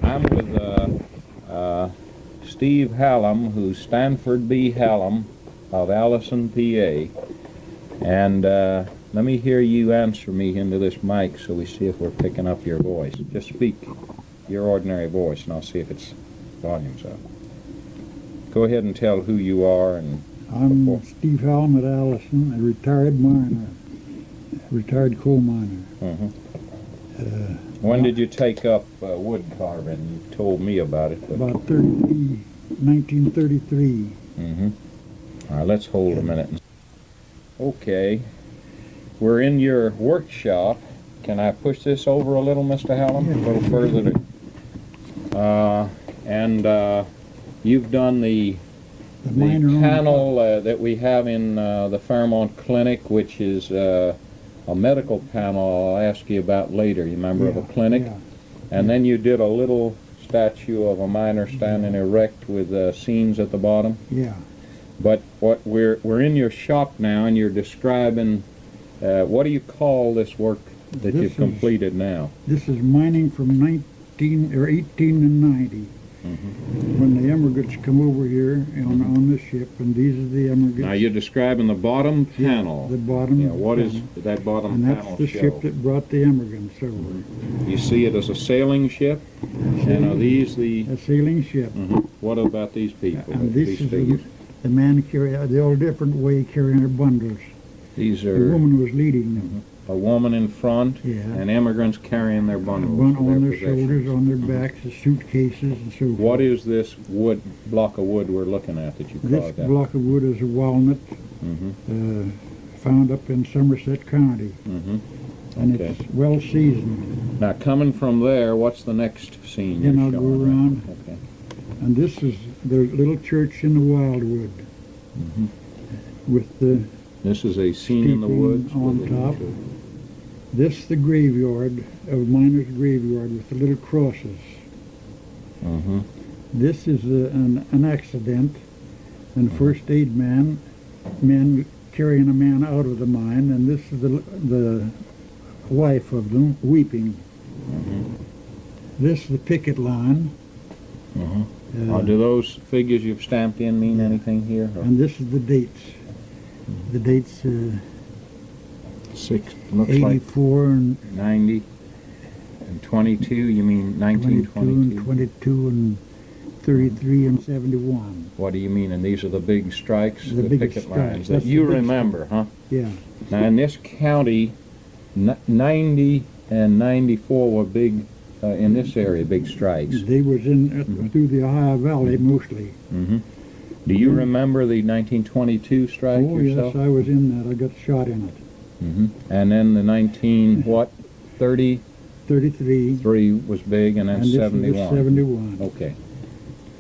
I'm with Steve Hallam, who's Stanford B. Hallam of Allison, PA. And let me hear you answer me into this mic so we see if we're picking up your voice. Just speak your ordinary voice, and I'll see if it's volume's up. Go ahead and tell who you are. And I'm Steve Hallam at Allison, a retired miner, retired coal miner. When did you take up wood carving? You told me about it. But... About 1933. All right, let's hold a minute. Okay, we're in your workshop. Can I push this over a little, Mr. Hallam? Yeah. A little further. You've done the panel that we have in the Fairmont Clinic, which is a medical panel I'll ask you about later. You remember, of a clinic? Yeah. And then you did a little statue of a miner standing erect with scenes at the bottom. Yeah. But what we're in your shop now, and you're describing what do you call this work that you've completed now? This is mining from 1890. When the emigrants come over here on this ship, and these are the emigrants. Now you're describing the bottom panel. Yeah, the bottom. Yeah, what is that bottom and panel that's the show? ship that brought the emigrants over. You see it as a sailing ship? And are these the... A sailing ship. What about these people? And these this is figures? the man the old different way carrying their bundles. These The are woman was leading them. a woman in front, Yeah. and immigrants carrying their bundles. On their possessions. shoulders, on their backs, the suitcases and so forth. What is this block of wood we're looking at that you This carved out? block of wood is a walnut found up in Somerset County. And Okay. it's well seasoned. Now, coming from there, what's the next scene Then you're I'll showing? go around. Okay. And this is the little church in the wildwood with the This is a scene in the steeple woods. on with top. This the graveyard of miners' graveyard with the little crosses. This is an accident, and first aid men carrying a man out of the mine, and this is the wife of them weeping. This is the picket line. Do those figures you've stamped in mean anything here? Or? And this is the dates. The dates Looks like 84 and 90 and 22. You mean 22 and 1922? 22 and 33 and 71. What do you mean? And these are the big strikes, The the biggest picket strikes. lines that That's you the big remember, huh? Yeah. Now, in this county, 90 and 94 were big, in this area, big strikes. They was in through the Ohio Valley mostly. Do you remember the 1922 strike Oh yourself? yes, I was in that. I got shot in it. And then the 33 33. was big, and then And this 71. is 71. Okay.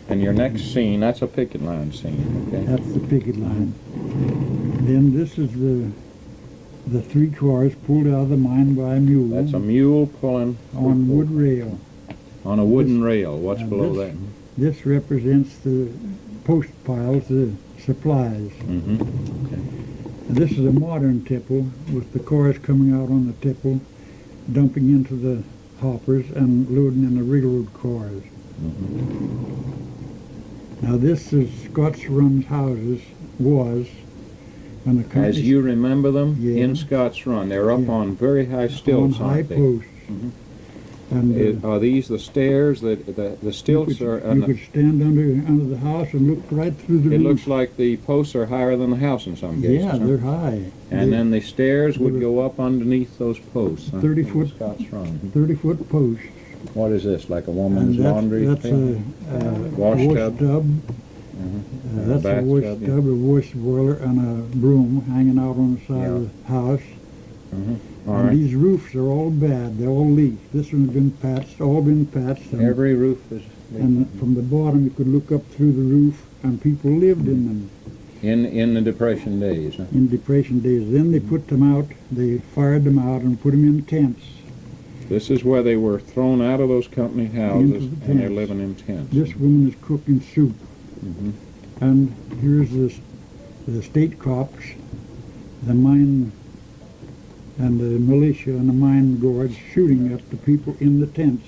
And your next scene, that's a picket line scene, okay? That's the picket line. Then this is the 3 cars pulled out of the mine by a mule. That's a mule pulling on wood rail. on a wooden rail. What's below that? This represents the post piles, the supplies. Okay. And this is a modern tipple with the cars coming out on the tipple, dumping into the hoppers and loading in the railroad cars. Now this is Scott's Run's houses, and the company, As you remember them, Yeah. in Scott's Run, they're up Yeah. on very high stilts, on high aren't they? posts. And Are these the stairs? The stilts you are... could, you could stand under the house and look right through the It roof. looks like the posts are higher than the house in some cases. Yeah, huh? they're high. And then the stairs would They- go up underneath those posts. Huh? 30 in foot. Scott's Run. 30-foot posts. What is this? Like a And woman's laundry? that's thing? a Wash wash tub? tub. That's a wash bathtub, tub, a wash boiler, and a broom hanging out on the side Yeah. of the house. All And right. these roofs are all bad. They all leak. This one's been patched, all been patched. And, Every roof is... and from the bottom, you could look up through the roof, and people lived in them In the Depression days. Huh? in Depression days. Then they put them out. They fired them out and put them in tents. This is where they were thrown out of those company houses, Into the and they're tents. living in tents. This woman is cooking soup. And here's the state cops, the mine, and the militia and the mine guards shooting at the people in the tents.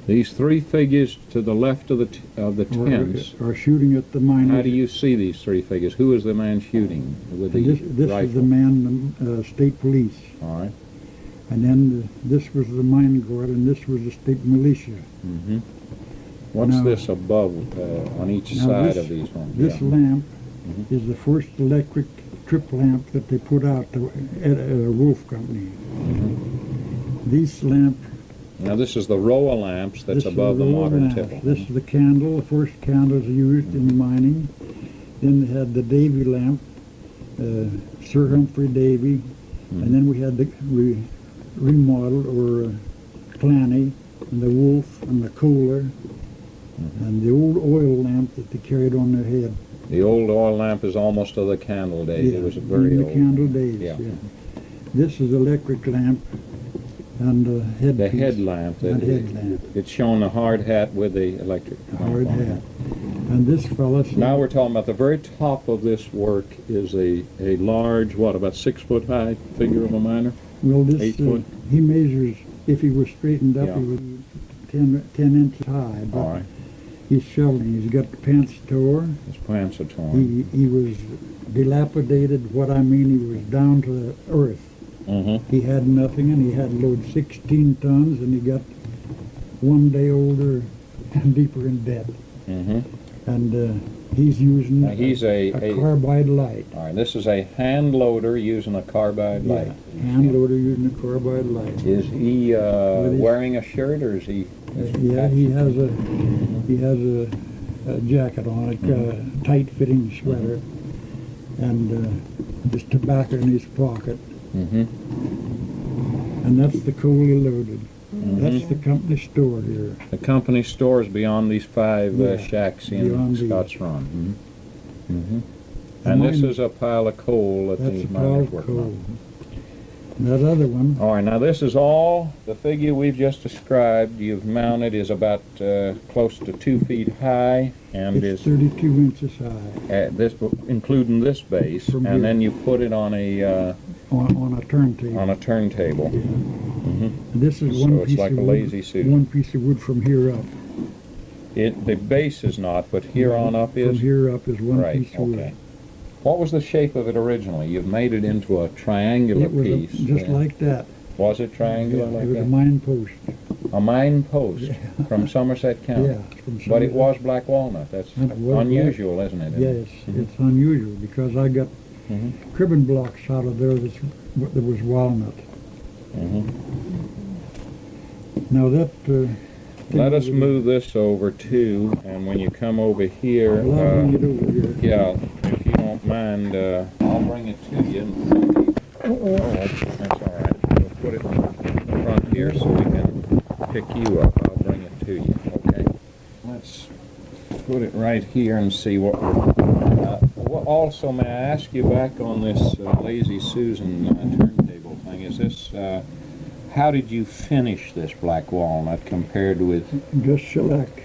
These three figures to the left of the tents. Are shooting at the miners. How do you see these three figures? Who is the man shooting with the This rifle? is the man, state police. All right. And then this was the mine guard, and this was the state militia. Mm-hmm. What's Now- this above on each Now side this- of these ones? This Yeah. lamp Mhm. is the first electric trip lamp that they put out at a Wolf Company. Mhm. These lamp. Now this is the row of lamps that's This is above the row of modern lamps. tipple. This is the candle, the first candles used in mining. Then they had the Davy lamp, Sir Humphrey Davy, and then we had the remodeled or Clanny, and the Wolf, and the Kohler, and the old oil lamp that they carried on their head. The old oil lamp is almost of the candle days. It was a very in the old. candle days. Yeah. This is electric lamp, and the headpiece. The headlamp. That headlamp. It's showing the hard hat with the electric lamp Hard on it. hat. And this fella. Now we're talking about the very top of this work is a large, what, about 6 foot high figure of a miner? Well, this 8 foot? he measures. If he was straightened up, Yeah. he was 10 inches high. But All right. he's shoveling. He's got the pants tore. His pants are torn. He was dilapidated. What I mean, he was down to the earth. Mm-hmm. He had nothing, and he had to load 16 tons, and he got one day older and deeper in debt. Mm-hmm. And he's using Now he's a carbide light. All right, this is a hand loader using a carbide light. Hand loader using a carbide light. Is he his- wearing a shirt or is he? Yeah, he has a jacket on, a tight-fitting sweater, and there's tobacco in his pocket, Mm-hmm. and that's the coal he loaded. That's the company store here. The company stores beyond these 5 Yeah, shacks in beyond these. Scotts Run. Mm-hmm. The And this mine- is a pile of coal that That's the a pile miners of working coal. on. That other one, All right, now this is all, the figure we've just described, you've mounted is about close to 2 feet high, and it's is 32 inches high this, including this base, From and here. then you put it on a on a turntable. turntable. This is So one it's piece like of a wood, lazy Susan. one piece of wood from here up. The base is not, but here on up From is? here up is one Right, piece of wood. okay. What was the shape of it originally? You've made it into a triangular It was piece. just like that. Was it triangular It like was a that? mine post. A mine post Yeah. from Somerset County. Yeah. from But it Somerset. was black walnut. That's It was unusual, isn't it? Yes, it's unusual because I got Mhm. cribbing blocks out of there that was walnut. Mhm. Now that. Let us move this over too, and when you come over here, Well, I'll bring it over here. yeah, if you don't mind, I'll bring it to you. Oh, that's all right. We'll put it in front here so we can pick you up. I'll bring it to you. Okay. Let's put it right here and see what we're. Also, may I ask you back on this Lazy Susan turntable thing? Is this? How did you finish this black walnut compared with Just shellac.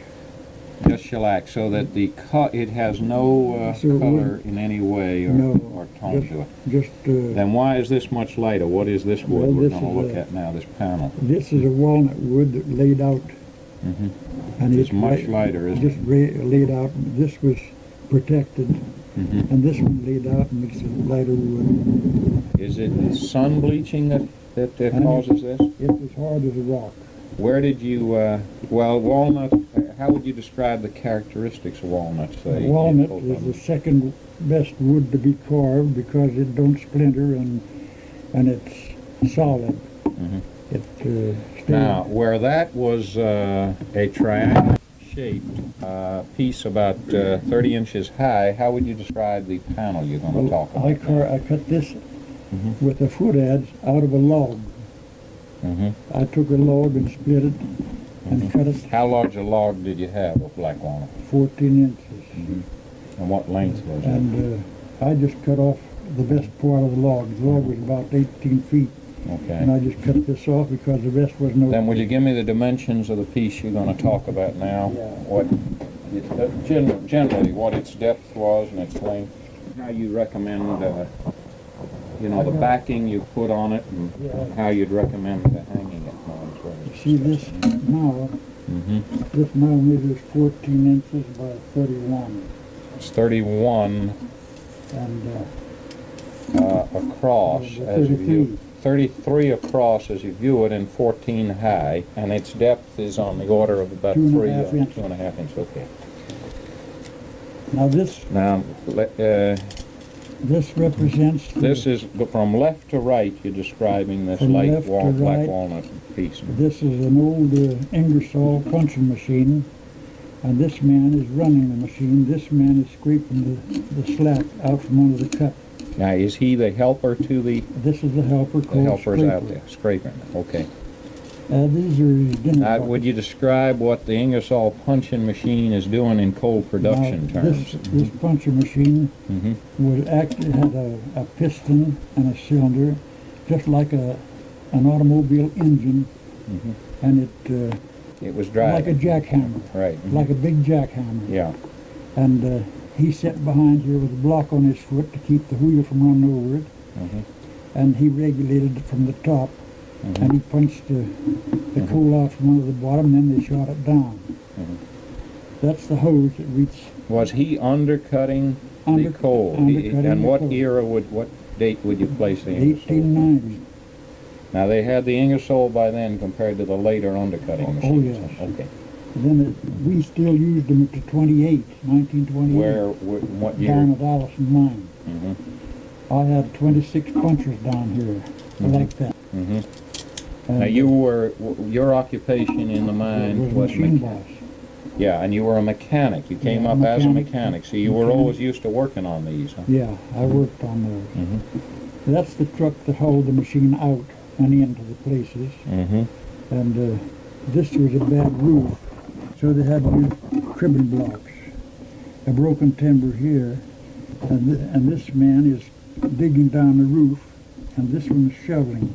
just shellac, so that it has no So it color wouldn't- in any way or, No, or tone just- to it? Just Then why is this much lighter? What is this wood Well, we're this going to is look a- at now, this panel? this is a walnut wood that laid out, Hmm. and It's much la- lighter, isn't just laid out. This was protected, Hmm. and this one laid out, and it's a lighter wood. Is it sun bleaching that Huh? causes this? It's as hard as a rock. Where did you, well, walnut, how would you describe the characteristics of walnuts? Walnut is the second best wood to be carved because it don't splinter and it's solid. Mhm. It stays. Now, where that was a triangular shaped piece about 30 inches high, how would you describe the panel you're going to talk about? I cut this Mhm. with the foot adze out of a log. Hmm. I took a log and split it and cut it How large a log did you have of black walnut? 14 inches. And what length was it? And I just cut off the best part of the log. The log was about 18 feet, and Okay. I just cut this off because the rest was no. Then will you give me the dimensions of the piece you're going to talk about now? Yeah. What, generally, what its depth was and its length? How you recommend, the backing you put on it, and Yeah. how you'd recommend hanging it. No, it's very See this now, Mm-hmm. This now measures 14 inches by 31. It's 31 And across as you view. 33. 33 across as you view it, and 14 high, and its depth is on the order of about 2.5 inches. 2.5 inches. Okay. Now this Now, this represents the, this is from left to right. You're describing this From light left to black right. walnut piece. this is an old Ingersoll punching machine, and this man is running the machine. This man is scraping the slack out from under the cut. Now, is he the helper to the? This is the helper The called helper's scraper. out there scraping. Okay. These are his dinner Now, buckets. would you describe what the Ingersoll punching machine is doing in cold production Now, terms? This puncher machine Mm-hmm. would actually had a piston and a cylinder, just like an automobile engine, Mm-hmm. and It was like driving. a jackhammer, Right. Mhm. like a big jackhammer. Yeah. And he sat behind here with a block on his foot to keep the wheel from running over it, Mm-hmm. and he regulated it from the top, Mm-hmm. and he punched the coal out from under the bottom, then they shot it down. Mhm. That's the hose that reached Was he undercutting the coal? undercutting And the what coal. era what date would you place the Ingersoll? 1890. Now they had the Ingersoll by then compared to the later undercutting Oh, machines. yes. Okay. Then we still used them to 1928, Where, what year? down at Allison mine. Mm-hmm. I had 26 punchers down here like that. Mm-hmm. And Now your occupation in the mine was machine boss. Yeah, and you were a mechanic. You came Yeah, up as a mechanic. mechanic, so you were Mechanic. always used to working on these, huh? Yeah, I worked on those. Mm-hmm. That's the truck that hauled the machine out and into the places. Mm-hmm. And this was a bad roof, so they had to use cribbing blocks. A broken timber here, and this man is digging down the roof, and this one is shoveling.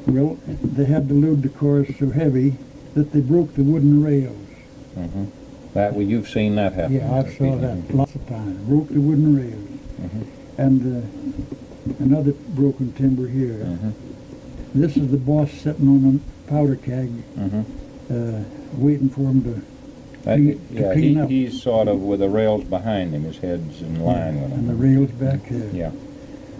Well, they had to load the cars so heavy that they broke the wooden rails. Mm-hmm. You've seen that happen. Yeah, I saw that lots of times. Broke the wooden rails. Mm-hmm. And another broken timber here. Mm-hmm. This is the boss sitting on a powder keg, Mm-hmm. waiting for him to clean up. He's sort of with the rails behind him. His head's in line with him. And the rails back there. Yeah.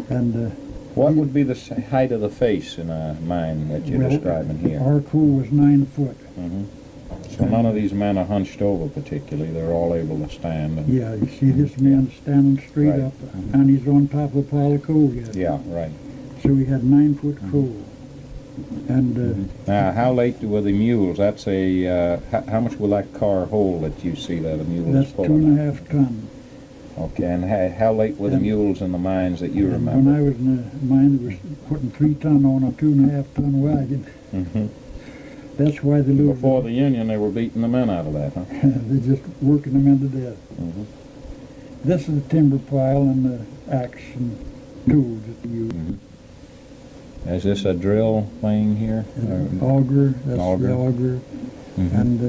And What would be the height of the face in a mine that you're Well, describing here? our coal was 9 foot. Mm-hmm. So none of these men are hunched over particularly. They're all able to stand. And, Yeah, you see this man standing straight Right. up, and he's on top of a pile of coal yet. yeah, right. So he had 9 foot coal. And Now, how late were the mules? That's how much will that car hold that you see that a mule that's is pulling? 2.5 ton. Okay, and how late were the And- mules in the mines that you And remember? when I was in the mine, they was putting 3 ton on a 2.5 ton wagon. Mm-hmm. That's why they loaded Before the Union, they were beating the men out of that, huh? They're just working them into death. Mm-hmm. This is the timber pile and the axe and tools that they use. Is this a drill thing here? And auger, that's Auger. the auger, Mhm. and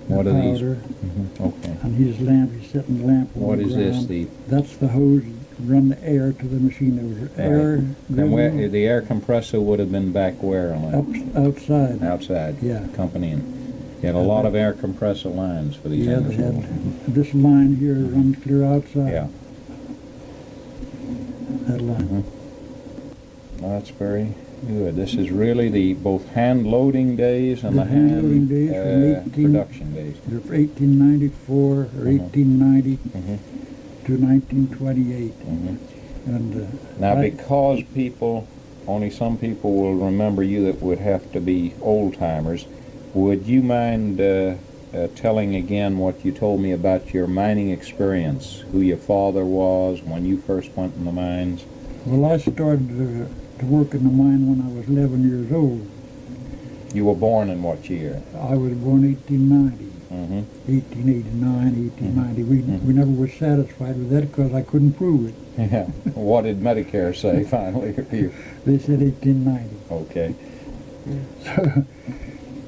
What the are these? powder, Okay. and his lamp, he's setting the lamp on What the is this? ground. The That's the hose that run the air to the machine. There was air and where driven the air compressor would have been back where on up it? outside. Outside. Yeah. Company. You had a lot of air compressor lines for these Yeah, they Ingersoll. had this line here runs clear outside. Yeah. That line. That's very good. This is really the both hand loading days and The the hand hand loading days from 18 production days. They're from 1894 or 1890 Mhm. to 1928. Mhm. And Now, I- because only some people will remember you that would have to be old timers, would you mind telling again what you told me about your mining experience, who your father was, when you first went in the mines? well, I started to work in the mine when I was 11 years old. You were born in what year? I was born 1890, Mm-hmm. 1889, 1890. We never were satisfied with that because I couldn't prove it. Yeah. What did Medicare say finally? They said 1890. Okay. So,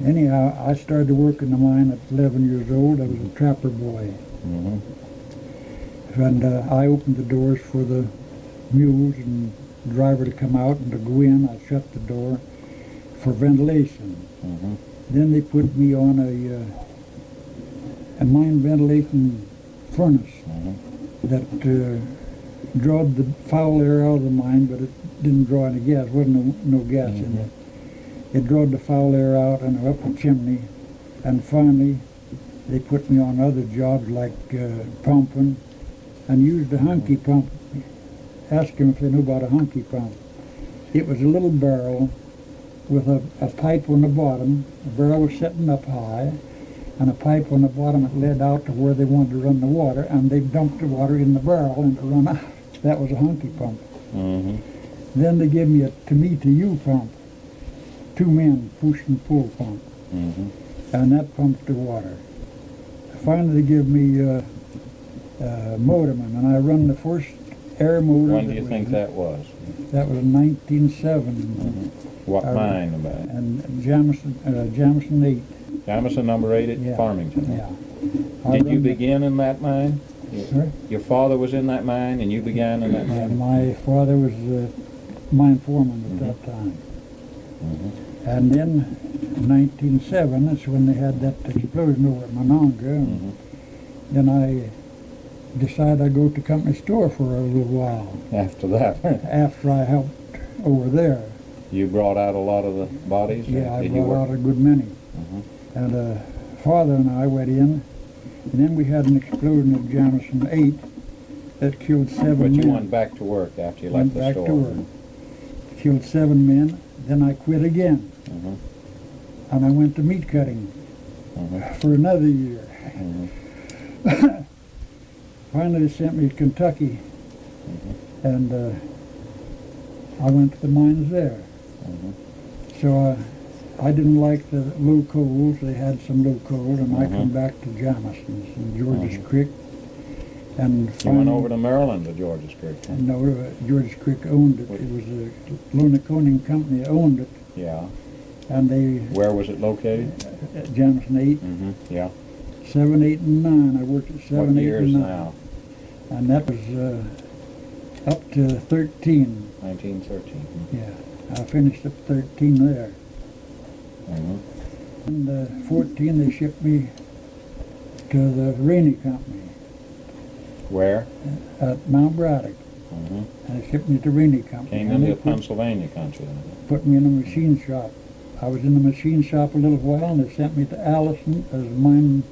anyhow, I started to work in the mine at 11 years old. I was a trapper boy. Mm-hmm. And I opened the doors for the mules and driver to come out and to go in. I shut the door for ventilation. Mm-hmm. Then they put me on a mine ventilation furnace that drawed the foul air out of the mine, but it didn't draw any gas. Wasn't no gas in it. It drawed the foul air out and up the chimney. And finally, they put me on other jobs like pumping, and used a hunky pump. Asked them if they knew about a hunky pump. It was a little barrel with a pipe on the bottom. The barrel was sitting up high, and a pipe on the bottom that led out to where they wanted to run the water, and they dumped the water in the barrel and it run out. That was a hunky pump. Then they gave me a to-me-to-you pump. 2 men push and pull pump. And that pumps the water. Finally they give me motorman, and I run the first air motor. When do you think that was? That was in 1907. What mine about? And Jamison 8. Jamison number 8 at Farmington. Yeah. Did you begin in that mine? Sir? Your father was in that mine, and you began in that mine? My father was mine foreman at that time. And then in 1907, that's when they had that explosion over at Monongah. Then I decided I'd go to company store for a little while. After that? After I helped over there. You brought out a lot of the bodies? Yeah, I brought out a good many. And father and I went in, and then we had an explosion at Jamison 8 that killed 7 men. But you went back to work after you left the store? Went back to work. Killed 7 men. Then I quit again. And I went to meat cutting for another year. Finally they sent me to Kentucky, and I went to the mines there. So I didn't like the low coals. They had some low coals, and I come back to Jamison's in George's Creek. And you went over to Maryland to George's Creek? Huh? No, George's Creek owned it. It was a Lonaconing company that owned it. Yeah. And they... Where was it located? Jamison 8. Yeah. 7, 8, and 9. I worked at 7, 8, and 9. Now? And that was up to 13. 1913. Yeah. I finished up 13 there. And 14 they shipped me to the Rainey Company. Where? At Mount Braddock. And they shipped me to Rainey Company. Came into Pennsylvania country. Put me in a machine shop. I was in the machine shop a little while, and they sent me to Allison as mine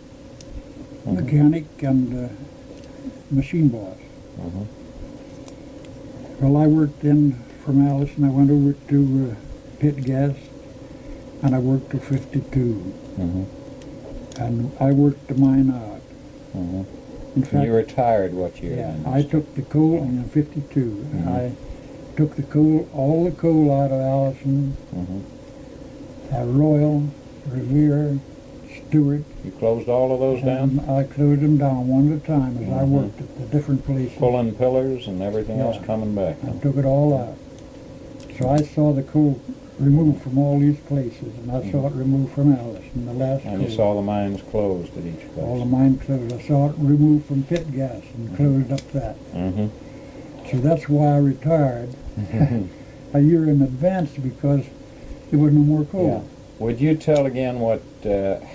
mechanic and machine boss. Well, I worked then from Allison. I went over to Pit Gas, and I worked till 52. And I worked the mine out. In fact, you retired what year? Yeah, I took the coal in 52. I took the coal, all the coal out of Allison, Royal, Revere, Stewart. You closed all of those down? I closed them down one at a time as I worked at the different places. Pulling pillars and everything else coming back? I took it all out. So I saw the coal removed from all these places, and I saw it removed from Allison, the last And coal. you saw the mines closed at each place? All the mine closed. I saw it removed from Pit Gas and closed up that. So that's why I retired a year in advance, because there was no more coal. Yeah. Would you tell again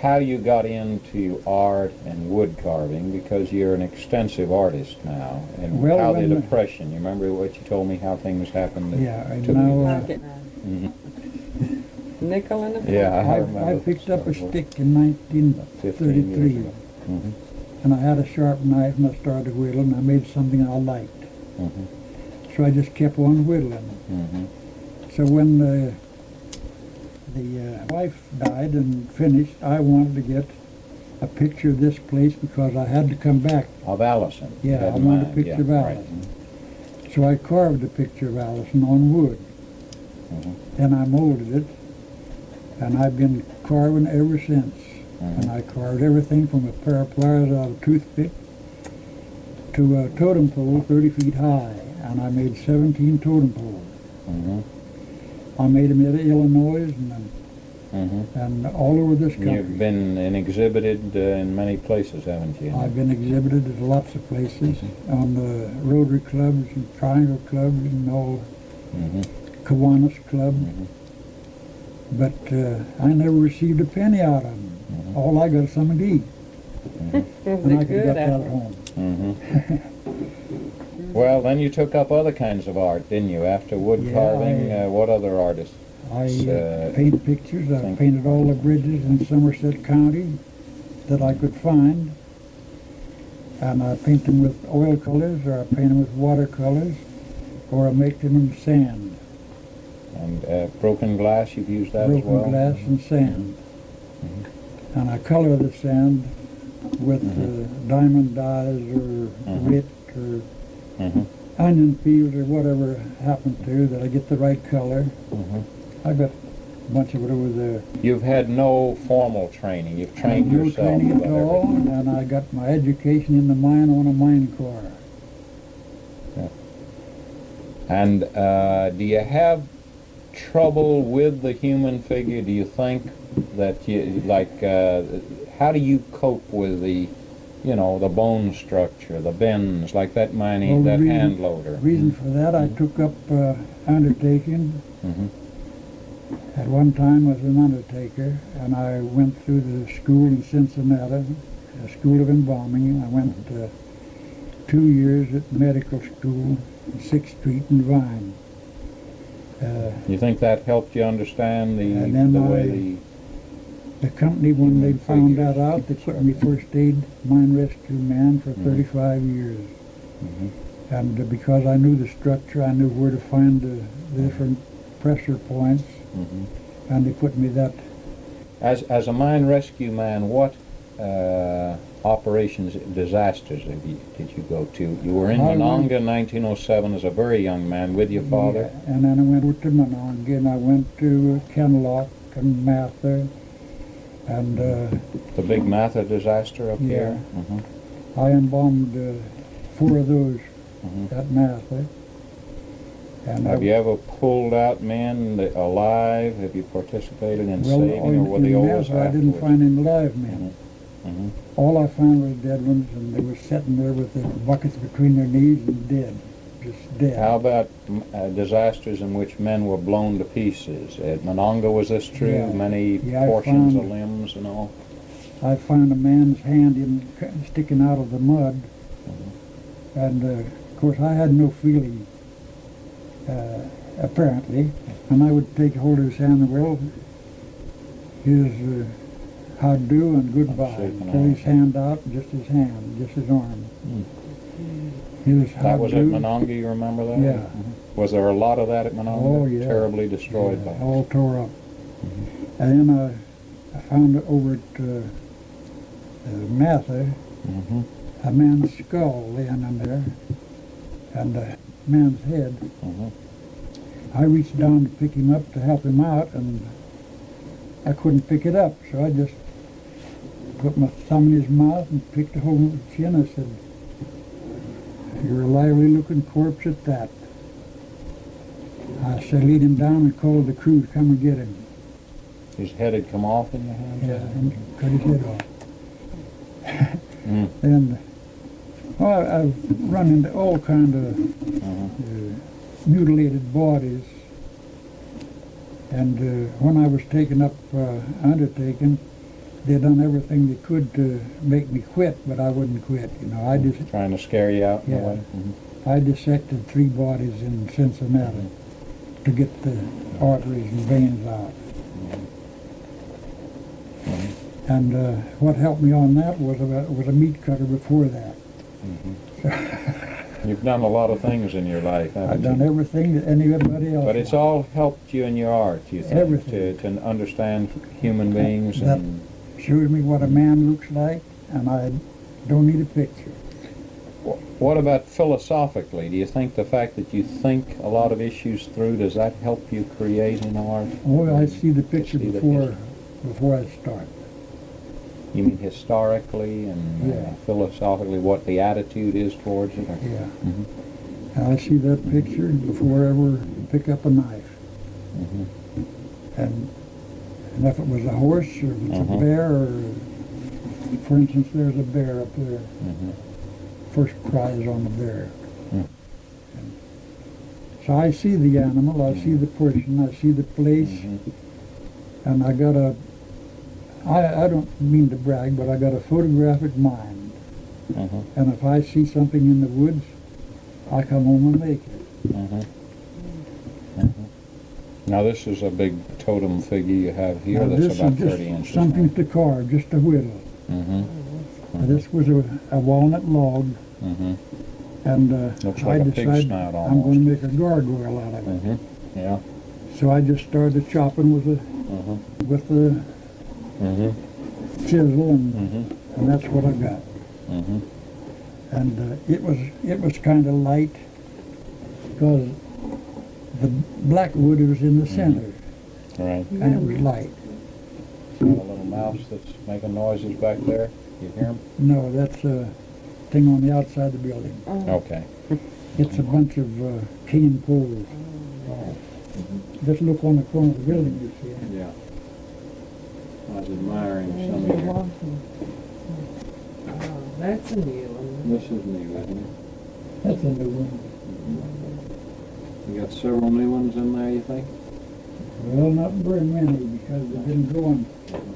how you got into art and wood carving, because you're an extensive artist now, and how the Depression, you remember what you told me, how things happened to now nickel in the I picked up a stick in 1933, and I had a sharp knife, and I started whittling. I made something I liked, so I just kept on whittling. So when the wife died and finished, I wanted to get a picture of this place because I had to come back. Of Allison? Yeah, I wanted a picture of Allison. Right. So I carved a picture of Allison on wood. Then I molded it, and I've been carving ever since. And I carved everything from a pair of pliers out of a toothpick to a totem pole 30 feet high, and I made 17 totem poles. I made them in Illinois and all over this country. You've been exhibited in many places, haven't you? I've been exhibited at lots of places, on the Rotary clubs and Triangle clubs and all, Kiwanis Club. but I never received a penny out of them. All I got is something to eat, and I could got that at home. Well, then you took up other kinds of art, didn't you? After wood Yeah, carving, what other artists? I paint pictures. I painted all the bridges in Somerset County that I could find, and I paint them with oil colors, or I paint them with watercolors, or I make them in sand. And broken glass, you've used that as well? Broken glass and sand. And I color the sand with diamond dyes or wit or onion peels or whatever happened to, that I get the right color. I got a bunch of it over there. You've had no formal training. You've trained No yourself. training at about all, everything. and I got my education in the mine on a mine car. And do you have trouble with the human figure? Do you think that you, like, how do you cope with the, you know, the bone structure, the bends, like that mining, Well, that hand loader? The reason for that, I took up undertaking. At one time I was an undertaker, and I went through the school in Cincinnati, a school of embalming. I went 2 years at medical school, 6th Street in Vine. You think that helped you understand And then the way the company, when they found that out, they put me first aid mine rescue man for 35 years. And because I knew the structure, I knew where to find the different pressure points, and they put me that. As a mine rescue man, what operations, disasters did you go to? You were in Monongah in 1907 as a very young man with your father. Yeah, and then I went over to Monongah, and I went to Kenlock and Mather, and The big Mather disaster up here. I embalmed 4 of those at Mather. And Have you ever pulled out men alive? Have you participated in well, saving, or were they always Mather, I didn't afterwards? find any live men. All I found was dead ones, and they were sitting there with their buckets between their knees and dead, just dead. How about disasters in which men were blown to pieces? At Monongah, was this true? Yeah. Many Yeah, I portions of found- limbs and all? I found a man's hand sticking out of the mud, and of course I had no feeling, apparently, and I would take hold of his hand and, well, his how do and goodbye. Shaking Pull his hands. hand out, just his hand, just his arm. His how That was at do. Monongah, you remember that? Yeah. Was there a lot of that at Monongah? Oh, yeah. Terribly destroyed by all tore up. And then I found it over at Mather, a man's skull laying in there, and a man's head. I reached down to pick him up to help him out, and I couldn't pick it up, so I just put my thumb in his mouth and picked a hold of his chin. I said, "You're a lively-looking corpse at that." I said, "Lead him down and call the crew to come and get him." His head had come off in your hand? Yeah, and cut his head off. And I've run into all kind of mutilated bodies. And when I was taken up undertaking, they done everything they could to make me quit, but I wouldn't quit. You know, I just Trying to scare you out in a Yeah. way? I dissected 3 bodies in Cincinnati to get the arteries and veins out. And what helped me on that was a meat cutter before that. You've done a lot of things in your life, haven't I've you? done everything that anybody else. But it's all helped you in your art, you think, Everything. to understand human beings That and shows me what a man looks like, and I don't need a picture. what about philosophically? Do you think the fact that you think a lot of issues through, does that help you create in art? Oh, I see the picture See the before I start. You mean historically and Yeah. philosophically, what the attitude is towards it? Or? Yeah. I see that picture before I ever pick up a knife. And if it was a horse or if it's a bear, or for instance, there's a bear up there. First prize on the bear. And so I see the animal, I see the person, I see the place, and I got I don't mean to brag, but I got a photographic mind. Uh-huh. And if I see something in the woods, I come home and make it. Uh-huh. Uh-huh. Now this is a big totem figure you have here. Now, That's this about is just 30 inches. something to carve, just a whittle. Mm-hmm. This was a walnut log, Mm-hmm. and Looks I like a pig decided snout I'm almost. going to make a gargoyle out of it. Mm-hmm. Yeah. So I just started chopping with the Mm-hmm. chisel, and Mm-hmm. and that's what I got. Mm-hmm. And it was kind of light because the black wood was in the center, Right. and it was light. Got a little mouse that's making noises back there. You hear him? No, that's a thing on the outside of the building. Okay. It's a bunch of cane poles. Just look on the corner of the building, you see it. Yeah. I was admiring There's some a of your... walking. Oh, that's a new one. This is new, isn't it? That's a new one. You got several new ones in there, you think? Well, not very many because they've been going.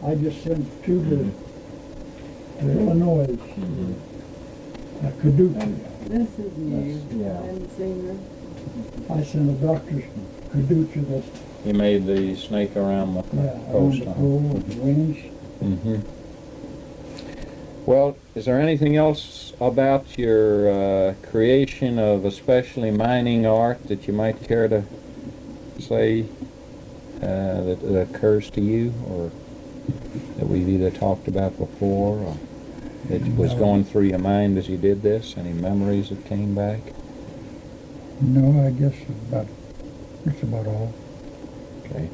I just sent two to Illinois. Caduceus. This is new. Yeah. I haven't seen this. I sent a doctor's Caduceus that's You made the snake around the around post. the pole with wings. Mm-hmm. Well, is there anything else about your creation of especially mining art that you might care to say that occurs to you, or that we've either talked about before, or that was going through your mind as you did this? Any memories that came back? No, I guess that's about all. Okay.